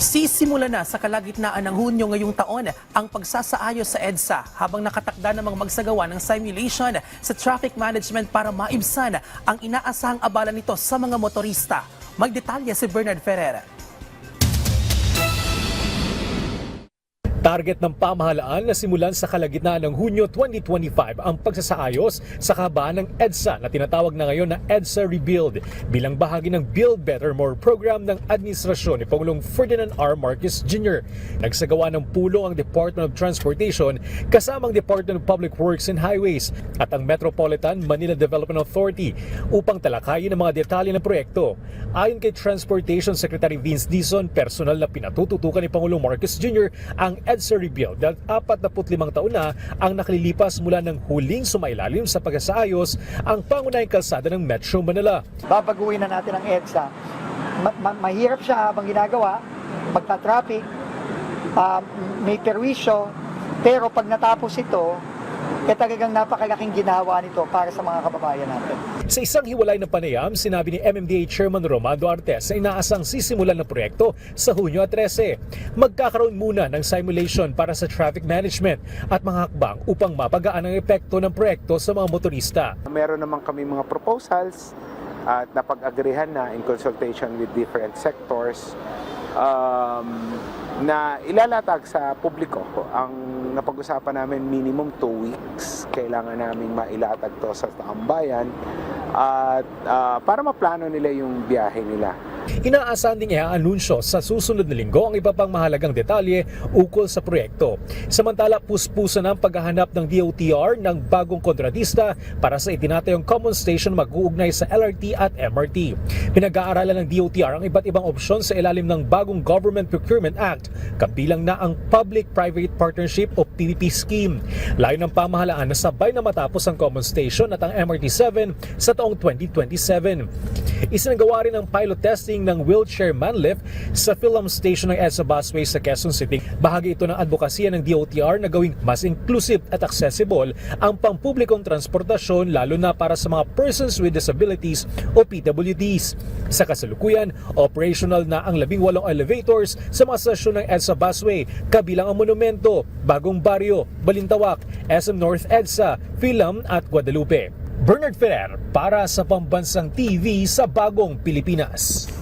Sisimula na sa kalagitnaan ng Hunyo ngayong taon ang pagsasaayos sa EDSA habang nakatakda namang magsagawa ng simulation sa traffic management para maibsan ang inaasahang abala nito sa mga motorista. Magdetalye si Bernard Ferrer. Target ng pamahalaan na simulan sa kalagitnaan ng Hunyo 2025 ang pagsasaayos sa kahabaan ng EDSA na tinatawag na ngayon na EDSA Rebuild bilang bahagi ng Build Better More program ng administrasyon ni Pangulong Ferdinand R. Marcos Jr. Nagsagawa ng pulong ang Department of Transportation kasamang Department of Public Works and Highways at ang Metropolitan Manila Development Authority upang talakayin ang mga detalye ng proyekto. Ayon kay Transportation Secretary Vince Dizon, personal na pinatututukan ni Pangulong Marcos Jr. ang EDSA Rebuild dahil 45 taon na ang nakalilipas mula ng huling sumailalim sa pagsasaayos ang pangunahing kalsada ng Metro Manila. Babaguhin na natin ang EDSA. Mahirap siya habang ginagawa, magta-traffic, may perwisyo, pero pag natapos ito, talagang napakalaking ginawa nito para sa mga kababayan natin. Sa isang hiwalay na panayam, sinabi ni MMDA Chairman Romando Artes na inaasang sisimulan ng proyekto sa Hunyo 13. Magkakaroon muna ng simulation para sa traffic management at mga hakbang upang mapagaan ang epekto ng proyekto sa mga motorista. Meron naman kami mga proposals at napag-agreehan na in consultation with different sectors na ilalatag sa publiko. Ang napag-usapan namin minimum 2 weeks. Kailangan namin mailatag to sa tambayan at para maplano nila yung biyahe nila. Inaasahan ding i-anunsyo sa susunod na linggo ang iba pang mahalagang detalye ukol sa proyekto. Samantala, puspusan ang paghahanap ng DOTR ng bagong kontratista para sa itinatayong common station mag-uugnay sa LRT at MRT. Pinag-aaralan ng DOTR ang iba't ibang opsyon sa ilalim ng bagong Government Procurement Act, kabilang na ang Public-Private Partnership o PPP scheme. Layo ng pamahalaan na sabay na matapos ang common station at ang MRT-7 sa taong 2027. Isinagawa rin ang pilot testing ng wheelchair manlift sa Philam Station ng EDSA Busway sa Quezon City. Bahagi ito ng advokasya ng DOTR na gawing mas inclusive at accessible ang pampublikong transportasyon lalo na para sa mga persons with disabilities o PWDs. Sa kasalukuyan, operational na ang 18 elevators sa mga stasyon ng EDSA Busway, kabilang ang Monumento, Bagong Baryo, Balintawak, SM North EDSA, Philam at Guadalupe. Bernard Ferrer para sa Pambansang TV sa Bagong Pilipinas.